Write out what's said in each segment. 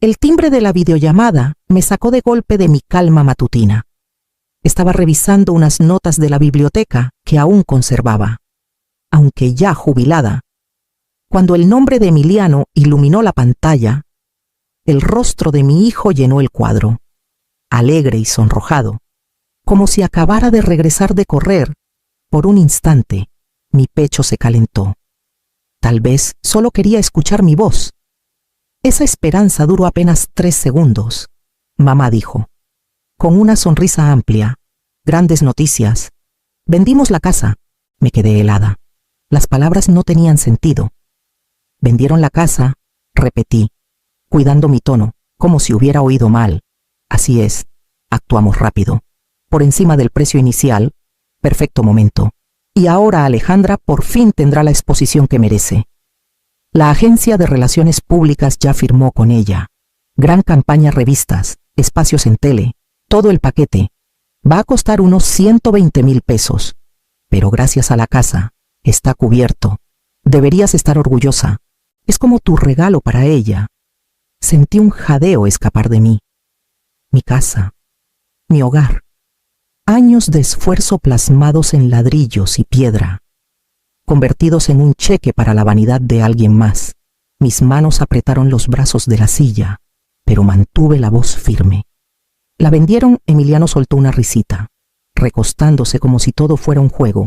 El timbre de la videollamada me sacó de golpe de mi calma matutina. Estaba revisando unas notas de la biblioteca que aún conservaba, aunque ya jubilada. Cuando el nombre de Emiliano iluminó la pantalla, el rostro de mi hijo llenó el cuadro, alegre y sonrojado, como si acabara de regresar de correr. Por un instante, mi pecho se calentó. Tal vez solo quería escuchar mi voz. Esa esperanza duró apenas 3 segundos. Mamá dijo, con una sonrisa amplia: grandes noticias. Vendimos la casa. Me quedé helada. Las palabras no tenían sentido. Vendieron la casa, repetí, cuidando mi tono, como si hubiera oído mal. Así es, actuamos rápido. Por encima del precio inicial. Perfecto momento. Y ahora Alejandra por fin tendrá la exposición que merece. La agencia de relaciones públicas ya firmó con ella. Gran campaña, revistas, espacios en tele, todo el paquete. Va a costar unos 120,000 pesos. Pero gracias a la casa, está cubierto. Deberías estar orgullosa. Es como tu regalo para ella. Sentí un jadeo escapar de mí. Mi casa, mi hogar. Años de esfuerzo plasmados en ladrillos y piedra, convertidos en un cheque para la vanidad de alguien más. Mis manos apretaron los brazos de la silla, pero mantuve la voz firme. La vendieron. Emiliano soltó una risita, recostándose como si todo fuera un juego.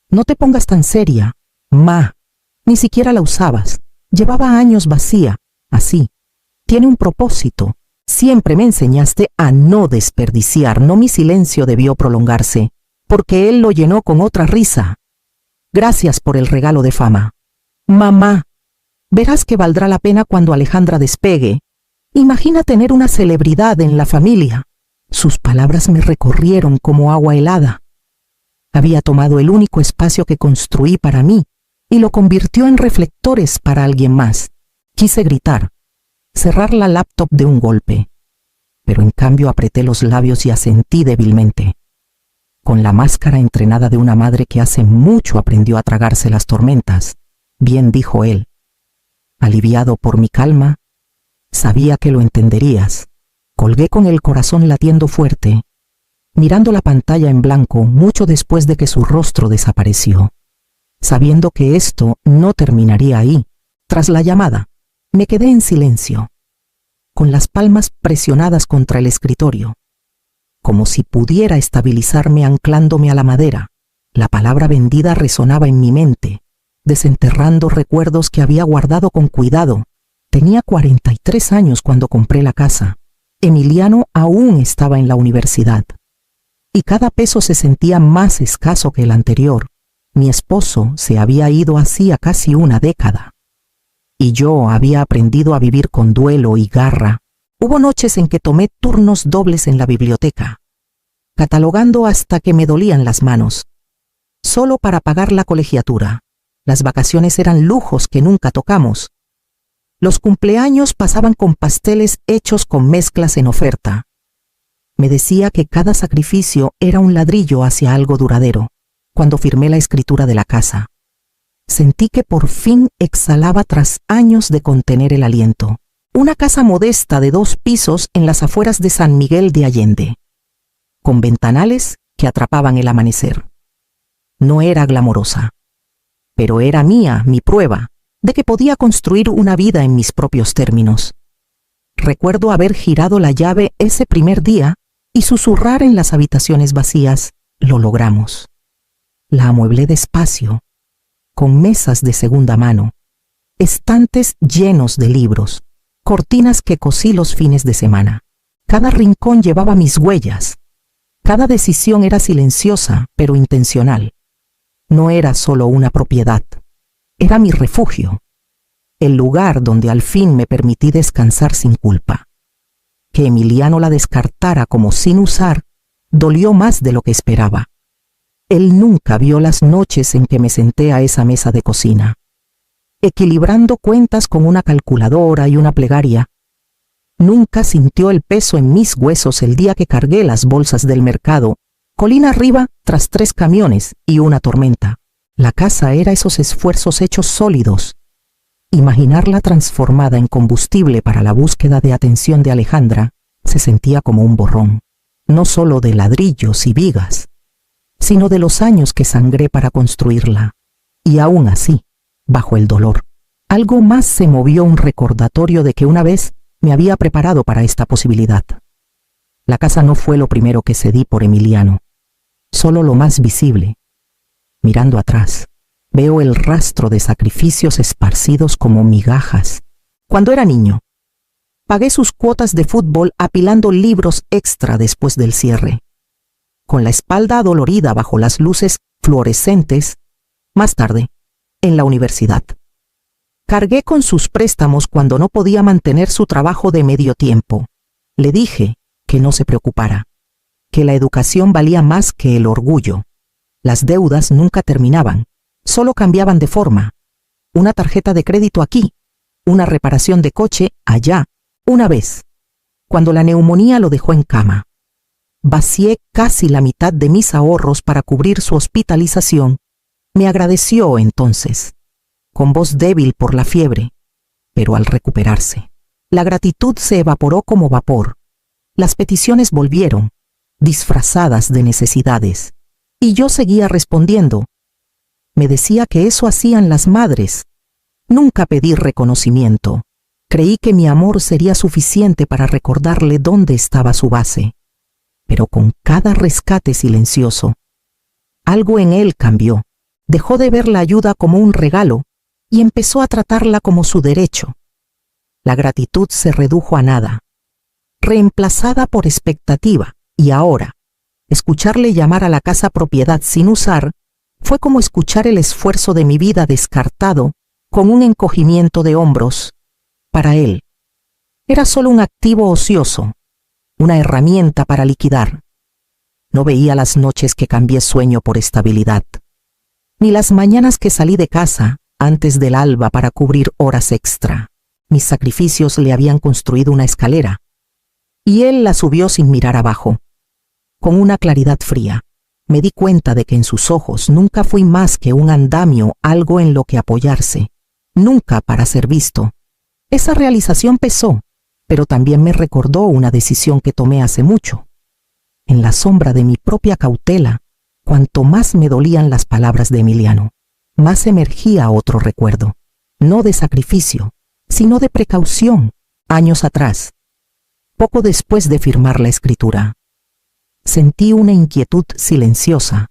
No te pongas tan seria, ma. Ni siquiera la usabas. Llevaba años vacía, así. Tiene un propósito. Siempre me enseñaste a no desperdiciar. No, mi silencio debió prolongarse, porque él lo llenó con otra risa. Gracias por el regalo de fama. Mamá, verás que valdrá la pena cuando Alejandra despegue. Imagina tener una celebridad en la familia. Sus palabras me recorrieron como agua helada. Había tomado el único espacio que construí para mí y lo convirtió en reflectores para alguien más. Quise gritar, cerrar la laptop de un golpe, pero en cambio apreté los labios y asentí débilmente. Con la máscara entrenada de una madre que hace mucho aprendió a tragarse las tormentas, bien dijo él. Aliviado por mi calma, sabía que lo entenderías. Colgué con el corazón latiendo fuerte, mirando la pantalla en blanco mucho después de que su rostro desapareció. Sabiendo que esto no terminaría ahí, tras la llamada, me quedé en silencio, con las palmas presionadas contra el escritorio, como si pudiera estabilizarme anclándome a la madera. La palabra vendida resonaba en mi mente, desenterrando recuerdos que había guardado con cuidado. Tenía 43 años cuando compré la casa. Emiliano aún estaba en la universidad, y cada peso se sentía más escaso que el anterior. Mi esposo se había ido hacía casi una década, y yo había aprendido a vivir con duelo y garra. Hubo noches en que tomé turnos dobles en la biblioteca, catalogando hasta que me dolían las manos, solo para pagar la colegiatura. Las vacaciones eran lujos que nunca tocamos. Los cumpleaños pasaban con pasteles hechos con mezclas en oferta. Me decía que cada sacrificio era un ladrillo hacia algo duradero. Cuando firmé la escritura de la casa, sentí que por fin exhalaba tras años de contener el aliento. Una casa modesta de 2 pisos en las afueras de San Miguel de Allende, con ventanales que atrapaban el amanecer. No era glamorosa, pero era mía, mi prueba de que podía construir una vida en mis propios términos. Recuerdo haber girado la llave ese primer día y susurrar en las habitaciones vacías: lo logramos. La amueblé despacio, con mesas de segunda mano, estantes llenos de libros, cortinas que cosí los fines de semana. Cada rincón llevaba mis huellas. Cada decisión era silenciosa, pero intencional. No era solo una propiedad. Era mi refugio, el lugar donde al fin me permití descansar sin culpa. Que Emiliano la descartara como sin usar dolió más de lo que esperaba. Él nunca vio las noches en que me senté a esa mesa de cocina, equilibrando cuentas con una calculadora y una plegaria. Nunca sintió el peso en mis huesos el día que cargué las bolsas del mercado, colina arriba, tras 3 camiones y una tormenta. La casa era esos esfuerzos hechos sólidos, Imaginarla transformada en combustible para la búsqueda de atención de Alejandra se sentía como un borrón, no solo de ladrillos y vigas, sino de los años que sangré para construirla. Y aún así, bajo el dolor, algo más se movió, un recordatorio de que una vez me había preparado para esta posibilidad. La casa no fue lo primero que cedí por Emiliano, solo lo más visible. Mirando atrás, veo el rastro de sacrificios esparcidos como migajas. Cuando era niño, pagué sus cuotas de fútbol apilando libros extra después del cierre. Con la espalda adolorida bajo las luces fluorescentes, más tarde, en la universidad. Cargué con sus préstamos cuando no podía mantener su trabajo de medio tiempo. Le dije que no se preocupara, que la educación valía más que el orgullo. Las deudas nunca terminaban, solo cambiaban de forma. Una tarjeta de crédito aquí, una reparación de coche allá, una vez, cuando la neumonía lo dejó en cama. Vacié casi la mitad de mis ahorros para cubrir su hospitalización. Me agradeció entonces, con voz débil por la fiebre, pero al recuperarse, la gratitud se evaporó como vapor. Las peticiones volvieron, disfrazadas de necesidades, y yo seguía respondiendo. Me decía que eso hacían las madres. Nunca pedí reconocimiento. Creí que mi amor sería suficiente para recordarle dónde estaba su base. Pero con cada rescate silencioso, algo en él cambió. Dejó de ver la ayuda como un regalo y empezó a tratarla como su derecho. La gratitud se redujo a nada, reemplazada por expectativa, y ahora, escucharle llamar a la casa propiedad sin usar fue como escuchar el esfuerzo de mi vida descartado con un encogimiento de hombros. Para él, era solo un activo ocioso, una herramienta para liquidar. No veía las noches que cambié sueño por estabilidad, ni las mañanas que salí de casa antes del alba para cubrir horas extra. Mis sacrificios le habían construido una escalera, y él la subió sin mirar abajo. Con una claridad fría, me di cuenta de que en sus ojos nunca fui más que un andamio, algo en lo que apoyarse, nunca para ser visto. Esa realización pesó, pero también me recordó una decisión que tomé hace mucho. En la sombra de mi propia cautela, cuanto más me dolían las palabras de Emiliano, más emergía otro recuerdo, no de sacrificio, sino de precaución, años atrás, poco después de firmar la escritura. Sentí una inquietud silenciosa.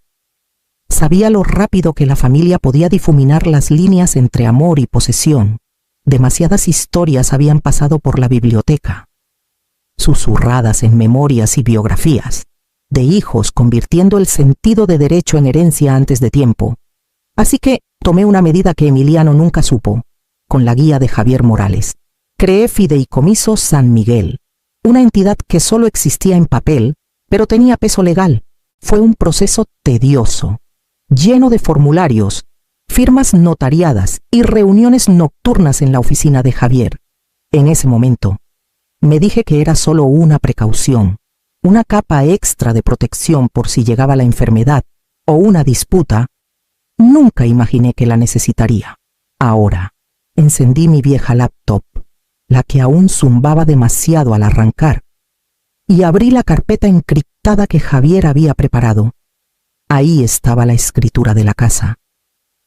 Sabía lo rápido que la familia podía difuminar las líneas entre amor y posesión. Demasiadas historias habían pasado por la biblioteca, susurradas en memorias y biografías, de hijos convirtiendo el sentido de derecho en herencia antes de tiempo. Así que tomé una medida que Emiliano nunca supo, con la guía de Javier Morales. Creé Fideicomiso San Miguel, una entidad que solo existía en papel, pero tenía peso legal. Fue un proceso tedioso, lleno de formularios, firmas notariadas y reuniones nocturnas en la oficina de Javier. En ese momento, me dije que era solo una precaución, una capa extra de protección por si llegaba la enfermedad o una disputa. Nunca imaginé que la necesitaría. Ahora, encendí mi vieja laptop, la que aún zumbaba demasiado al arrancar, y abrí la carpeta encriptada que Javier había preparado. Ahí estaba la escritura de la casa,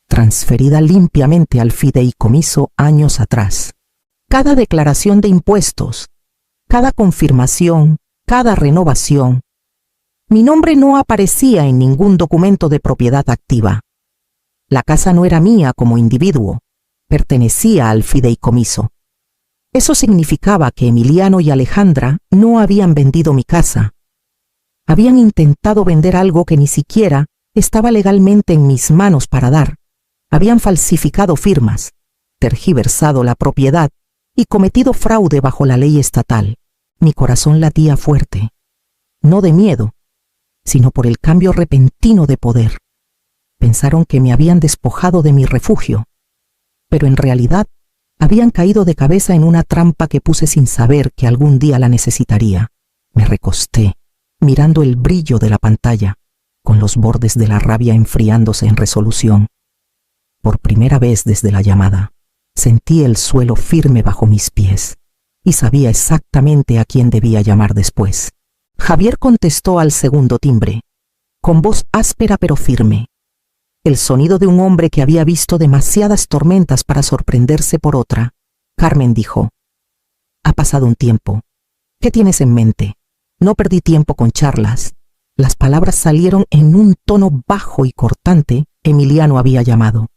transferida limpiamente al fideicomiso años atrás. Cada declaración de impuestos, cada confirmación, cada renovación. Mi nombre no aparecía en ningún documento de propiedad activa. La casa no era mía como individuo, pertenecía al fideicomiso. Eso significaba que Emiliano y Alejandra no habían vendido mi casa. Habían intentado vender algo que ni siquiera estaba legalmente en mis manos para dar. Habían falsificado firmas, tergiversado la propiedad y cometido fraude bajo la ley estatal. Mi corazón latía fuerte, no de miedo, sino por el cambio repentino de poder. Pensaron que me habían despojado de mi refugio, pero en realidad habían caído de cabeza en una trampa que puse sin saber que algún día la necesitaría. Me recosté, mirando el brillo de la pantalla, con los bordes de la rabia enfriándose en resolución. Por primera vez desde la llamada, Sentí el suelo firme bajo mis pies y sabía exactamente a quién debía llamar después. Javier contestó al segundo timbre, con voz áspera pero firme. El sonido de un hombre que había visto demasiadas tormentas para sorprenderse por otra. Carmen dijo: «Ha pasado un tiempo. ¿Qué tienes en mente?» No perdí tiempo con charlas. Las palabras salieron en un tono bajo y cortante. Emiliano había llamado.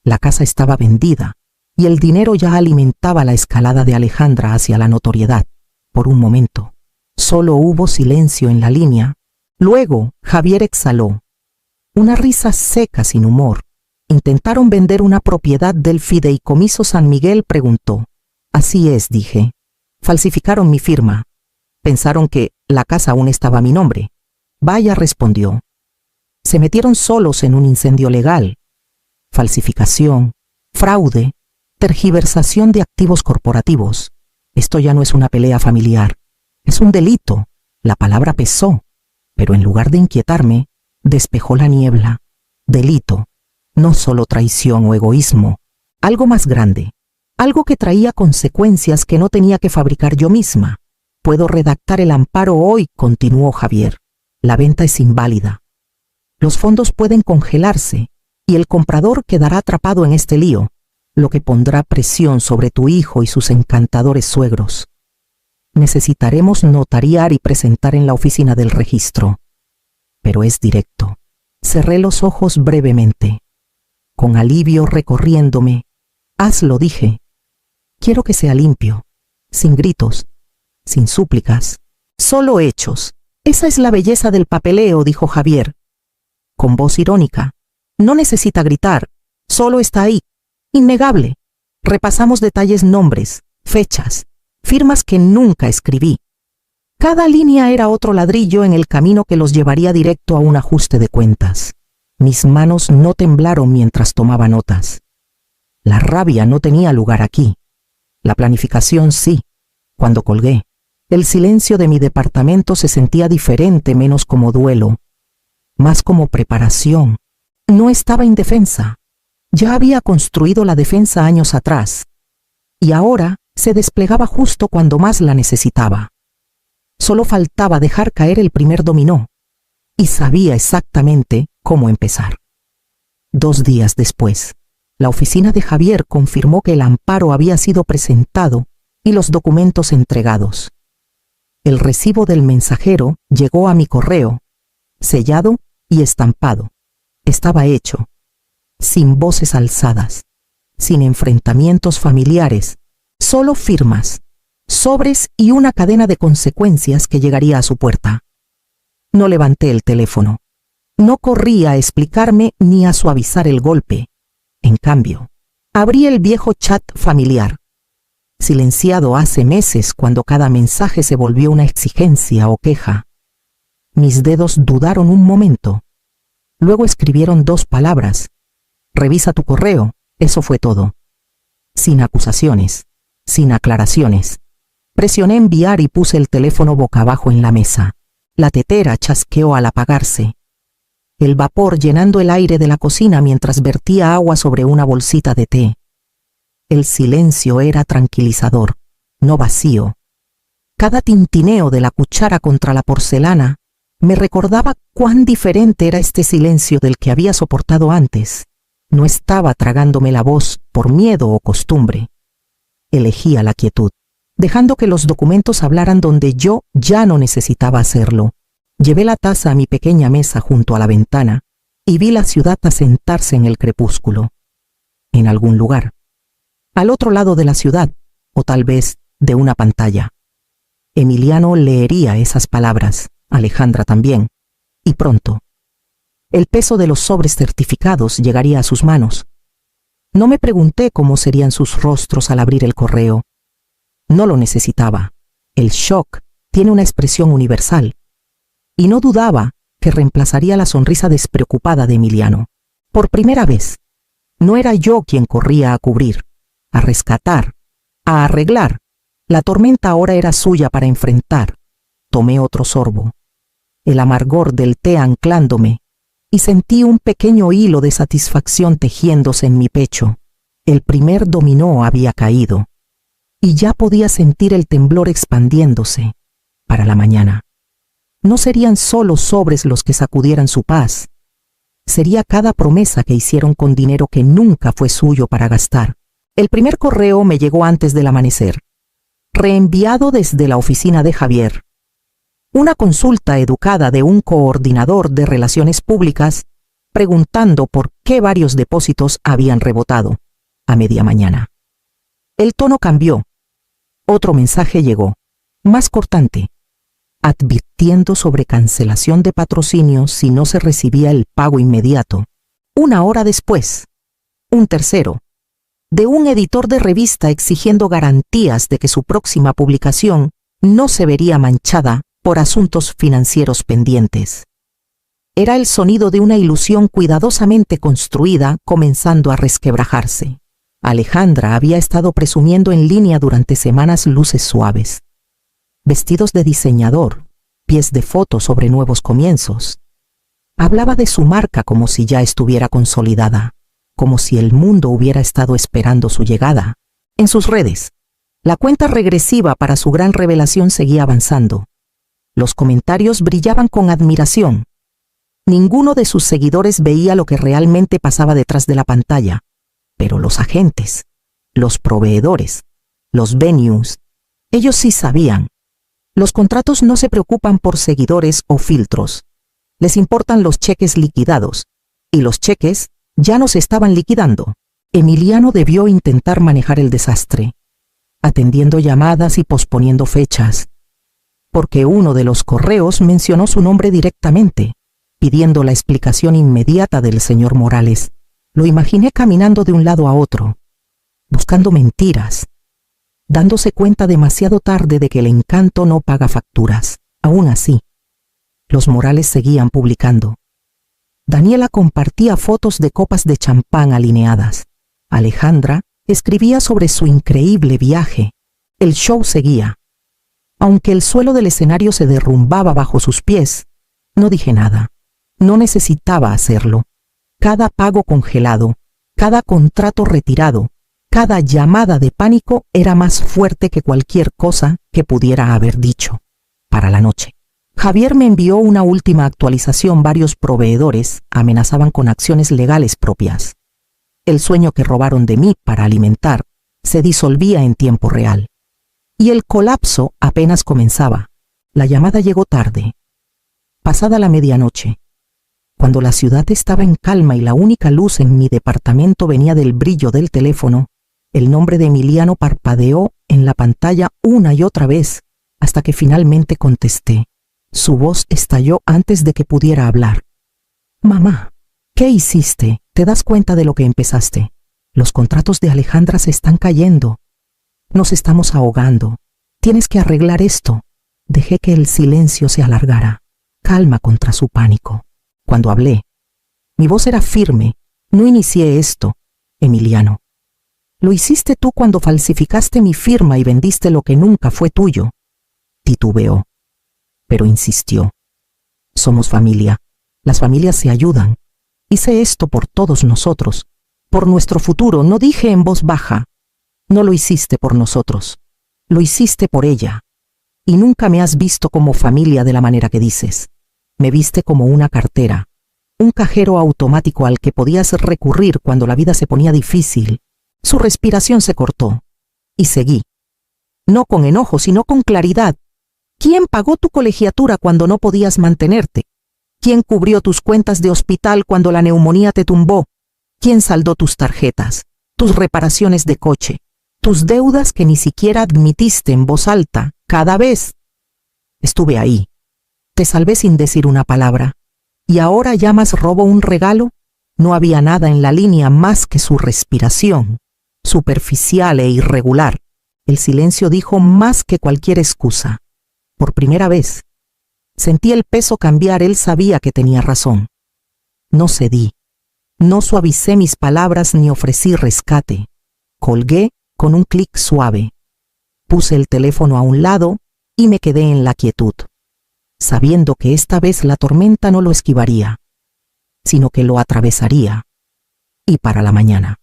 La casa estaba vendida y el dinero ya alimentaba la escalada de Alejandra hacia la notoriedad. Por un momento, solo hubo silencio en la línea. Luego, Javier exhaló. Una risa seca sin humor. «¿Intentaron vender una propiedad del Fideicomiso San Miguel?», preguntó. «Así es», dije. «Falsificaron mi firma. Pensaron que la casa aún estaba a mi nombre». «Vaya», respondió. «Se metieron solos en un incendio legal. Falsificación, fraude, tergiversación de activos corporativos. Esto ya no es una pelea familiar. Es un delito». La palabra pesó, pero en lugar de inquietarme, despejó la niebla. Delito, no solo traición o egoísmo, algo más grande, algo que traía consecuencias que no tenía que fabricar yo misma. «Puedo redactar el amparo hoy», continuó Javier. «La venta es inválida. Los fondos pueden congelarse y el comprador quedará atrapado en este lío, lo que pondrá presión sobre tu hijo y sus encantadores suegros. Necesitaremos notariar y presentar en la oficina del registro. Pero es directo». Cerré los ojos brevemente, con alivio recorriéndome. «Hazlo», dije. «Quiero que sea limpio, sin gritos, sin súplicas, solo hechos». «Esa es la belleza del papeleo», dijo Javier, con voz irónica. «No necesita gritar, solo está ahí, innegable. Repasamos detalles, nombres, fechas, firmas que nunca escribí. Cada línea era otro ladrillo en el camino que los llevaría directo a un ajuste de cuentas. Mis manos no temblaron mientras tomaba notas. La rabia no tenía lugar aquí. La planificación sí. Cuando colgué, el silencio de mi departamento se sentía diferente, menos como duelo, más como preparación. No estaba indefensa. Ya había construido la defensa años atrás, y ahora se desplegaba justo cuando más la necesitaba. Solo faltaba dejar caer el primer dominó, y sabía exactamente cómo empezar. 2 días después, la oficina de Javier confirmó que el amparo había sido presentado y los documentos entregados. El recibo del mensajero llegó a mi correo, sellado y estampado. Estaba hecho, sin voces alzadas, sin enfrentamientos familiares, solo firmas, sobres y una cadena de consecuencias que llegaría a su puerta. No levanté el teléfono. No corrí a explicarme ni a suavizar el golpe. En cambio, abrí el viejo chat familiar, silenciado hace meses cuando cada mensaje se volvió una exigencia o queja. Mis dedos dudaron un momento. Luego escribieron 2 palabras. «Revisa tu correo». Eso fue todo. Sin acusaciones, sin aclaraciones. Presioné enviar y puse el teléfono boca abajo en la mesa. La tetera chasqueó al apagarse. El vapor llenando el aire de la cocina mientras vertía agua sobre una bolsita de té. El silencio era tranquilizador, no vacío. Cada tintineo de la cuchara contra la porcelana me recordaba cuán diferente era este silencio del que había soportado antes. No estaba tragándome la voz por miedo o costumbre. Elegía la quietud, dejando que los documentos hablaran donde yo ya no necesitaba hacerlo. Llevé la taza a mi pequeña mesa junto a la ventana y vi la ciudad asentarse en el crepúsculo. En algún lugar, al otro lado de la ciudad, o tal vez de una pantalla. Emiliano leería esas palabras, Alejandra también, y pronto. El peso de los sobres certificados llegaría a sus manos. No me pregunté cómo serían sus rostros al abrir el correo. No lo necesitaba. El shock tiene una expresión universal. Y no dudaba que reemplazaría la sonrisa despreocupada de Emiliano. Por primera vez, no era yo quien corría a cubrir, a rescatar, a arreglar. La tormenta ahora era suya para enfrentar. Tomé otro sorbo, el amargor del té anclándome, y sentí un pequeño hilo de satisfacción tejiéndose en mi pecho. El primer dominó había caído, y ya podía sentir el temblor expandiéndose. Para la mañana, no serían solo sobres los que sacudieran su paz. Sería cada promesa que hicieron con dinero que nunca fue suyo para gastar. El primer correo me llegó antes del amanecer, reenviado desde la oficina de Javier. Una consulta educada de un coordinador de relaciones públicas preguntando por qué varios depósitos habían rebotado a media mañana. El tono cambió. Otro mensaje llegó, más cortante, advirtiendo sobre cancelación de patrocinio si no se recibía el pago inmediato. Una hora después, un tercero, de un editor de revista exigiendo garantías de que su próxima publicación no se vería manchada por asuntos financieros pendientes. Era el sonido de una ilusión cuidadosamente construida comenzando a resquebrajarse. Alejandra había estado presumiendo en línea durante semanas luces suaves, vestidos de diseñador, pies de foto sobre nuevos comienzos. Hablaba de su marca como si ya estuviera consolidada, como si el mundo hubiera estado esperando su llegada. En sus redes, la cuenta regresiva para su gran revelación seguía avanzando. Los comentarios brillaban con admiración. Ninguno de sus seguidores veía lo que realmente pasaba detrás de la pantalla, pero los agentes, los proveedores, los venues, ellos sí sabían. Los contratos no se preocupan por seguidores o filtros. Les importan los cheques liquidados, y los cheques ya no se estaban liquidando. Emiliano debió intentar manejar el desastre, atendiendo llamadas y posponiendo fechas, porque uno de los correos mencionó su nombre directamente, pidiendo la explicación inmediata del señor Morales. Lo imaginé caminando de un lado a otro, buscando mentiras, dándose cuenta demasiado tarde de que el encanto no paga facturas. Aún así, los Morales seguían publicando. Daniela compartía fotos de copas de champán alineadas. Alejandra escribía sobre su increíble viaje. El show seguía. Aunque el suelo del escenario se derrumbaba bajo sus pies, no dije nada. No necesitaba hacerlo. Cada pago congelado, cada contrato retirado, cada llamada de pánico era más fuerte que cualquier cosa que pudiera haber dicho. Para la noche, Javier me envió una última actualización. Varios proveedores amenazaban con acciones legales propias. El sueño que robaron de mí para alimentar se disolvía en tiempo real. Y el colapso apenas comenzaba. La llamada llegó tarde, pasada la medianoche, cuando la ciudad estaba en calma y la única luz en mi departamento venía del brillo del teléfono. El nombre de Emiliano parpadeó en la pantalla una y otra vez, hasta que finalmente contesté. Su voz estalló antes de que pudiera hablar. Mamá, ¿qué hiciste? ¿Te das cuenta de lo que empezaste? Los contratos de Alejandra se están cayendo. Nos estamos ahogando. Tienes que arreglar esto. Dejé que el silencio se alargara. Calma contra su pánico. Cuando hablé, mi voz era firme. No inicié esto, Emiliano. Lo hiciste tú cuando falsificaste mi firma y vendiste lo que nunca fue tuyo. Titubeó, pero insistió. Somos familia. Las familias se ayudan. Hice esto por todos nosotros, por nuestro futuro. No dije en voz baja. No lo hiciste por nosotros. Lo hiciste por ella. Y nunca me has visto como familia de la manera que dices. Me viste como una cartera, un cajero automático al que podías recurrir cuando la vida se ponía difícil. Su respiración se cortó, y seguí. No con enojo, sino con claridad. ¿Quién pagó tu colegiatura cuando no podías mantenerte? ¿Quién cubrió tus cuentas de hospital cuando la neumonía te tumbó? ¿Quién saldó tus tarjetas, tus reparaciones de coche, tus deudas que ni siquiera admitiste en voz alta cada vez? Estuve ahí. Te salvé sin decir una palabra. ¿Y ahora llamas robo un regalo? No había nada en la línea más que su respiración, superficial e irregular. El silencio dijo más que cualquier excusa. Por primera vez, sentí el peso cambiar. Él sabía que tenía razón. No cedí. No suavicé mis palabras ni ofrecí rescate. Colgué con un clic suave. Puse el teléfono a un lado y me quedé en la quietud, sabiendo que esta vez la tormenta no lo esquivaría, sino que lo atravesaría. Y para la mañana,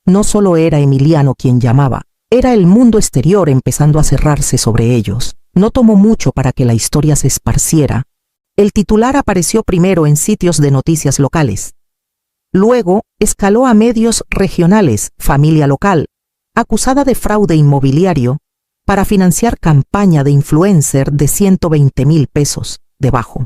No solo era Emiliano quien llamaba, era el mundo exterior empezando a cerrarse sobre ellos. No tomó mucho para que la historia se esparciera. El titular apareció primero en sitios de noticias locales. Luego escaló a medios regionales, Familia Local, acusada de fraude inmobiliario para financiar campaña de influencer de 120,000 pesos, debajo.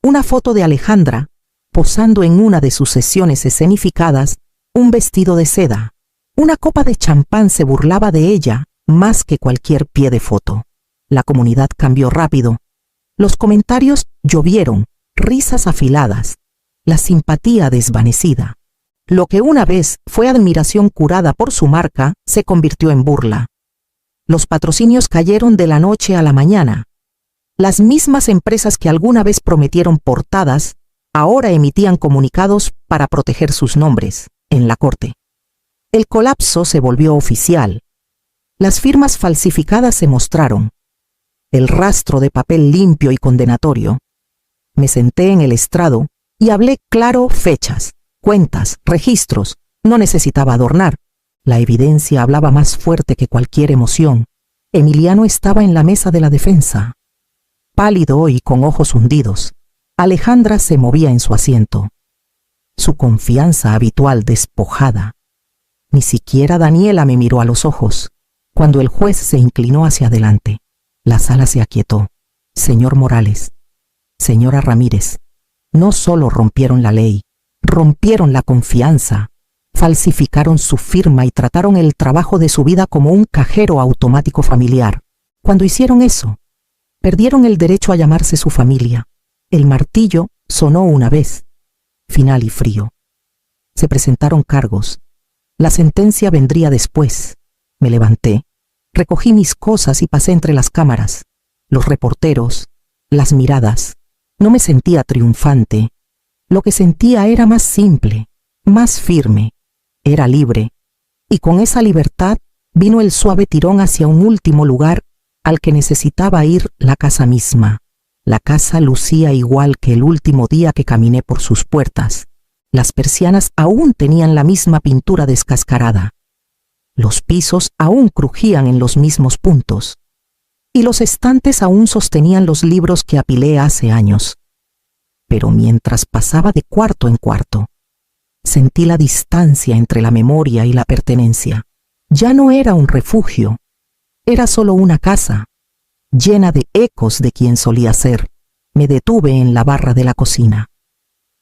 Una foto de Alejandra, posando en una de sus sesiones escenificadas, un vestido de seda. Una copa de champán se burlaba de ella más que cualquier pie de foto. La comunidad cambió rápido. Los comentarios llovieron, risas afiladas, la simpatía desvanecida. Lo que una vez fue admiración curada por su marca se convirtió en burla. Los patrocinios cayeron de la noche a la mañana. Las mismas empresas que alguna vez prometieron portadas, ahora emitían comunicados para proteger sus nombres en la corte. El colapso se volvió oficial. Las firmas falsificadas se mostraron. El rastro de papel limpio y condenatorio. Me senté en el estrado y hablé claro fechas, cuentas, registros. No necesitaba adornar. La evidencia hablaba más fuerte que cualquier emoción. Emiliano estaba en la mesa de la defensa. Pálido y con ojos hundidos. Alejandra se movía en su asiento. Su confianza habitual despojada. Ni siquiera Daniela me miró a los ojos. Cuando el juez se inclinó hacia adelante, la sala se aquietó. Señor Morales, señora Ramírez, no solo rompieron la ley, rompieron la confianza, falsificaron su firma y trataron el trabajo de su vida como un cajero automático familiar. Cuando hicieron eso, perdieron el derecho a llamarse su familia. El martillo sonó una vez, final y frío. Se presentaron cargos. La sentencia vendría después. Me levanté, recogí mis cosas y pasé entre las cámaras, los reporteros, las miradas. No me sentía triunfante. Lo que sentía era más simple, más firme. Era libre. Y con esa libertad vino el suave tirón hacia un último lugar al que necesitaba ir, la casa misma. La casa lucía igual que el último día que caminé por sus puertas. Las persianas aún tenían la misma pintura descascarada. Los pisos aún crujían en los mismos puntos. Y los estantes aún sostenían los libros que apilé hace años. Pero mientras pasaba de cuarto en cuarto, sentí la distancia entre la memoria y la pertenencia. Ya no era un refugio, era solo una casa, llena de ecos de quien solía ser. Me detuve en la barra de la cocina.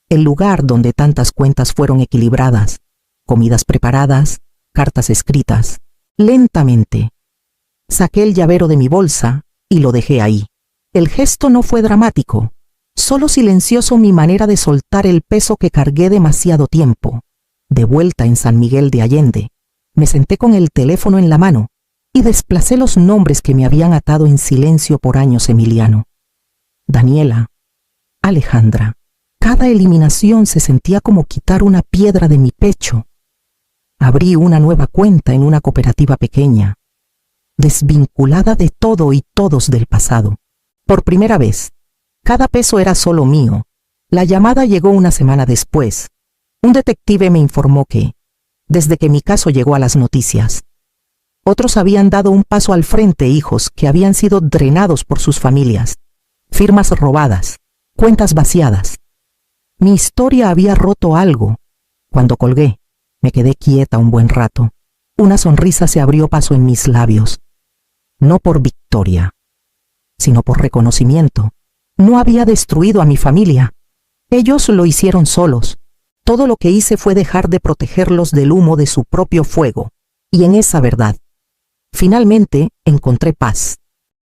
El lugar donde tantas cuentas fueron equilibradas, comidas preparadas, cartas escritas. Lentamente, saqué el llavero de mi bolsa y lo dejé ahí. El gesto no fue dramático, solo silencioso, mi manera de soltar el peso que cargué demasiado tiempo. De vuelta en San Miguel de Allende, me senté con el teléfono en la mano y desplacé los nombres que me habían atado en silencio por años. Emiliano, Daniela, Alejandra. Cada eliminación se sentía como quitar una piedra de mi pecho. Abrí una nueva cuenta en una cooperativa pequeña, desvinculada de todo y todos del pasado. Por primera vez, cada peso era solo mío. La llamada llegó una semana después. Un detective me informó que, desde que mi caso llegó a las noticias, otros habían dado un paso al frente, hijos que habían sido drenados por sus familias, firmas robadas, cuentas vaciadas. Mi historia había roto algo. Cuando colgué, me quedé quieta un buen rato. Una sonrisa se abrió paso en mis labios. No por victoria, sino por reconocimiento. No había destruido a mi familia. Ellos lo hicieron solos. Todo lo que hice fue dejar de protegerlos del humo de su propio fuego. Y en esa verdad, finalmente encontré paz.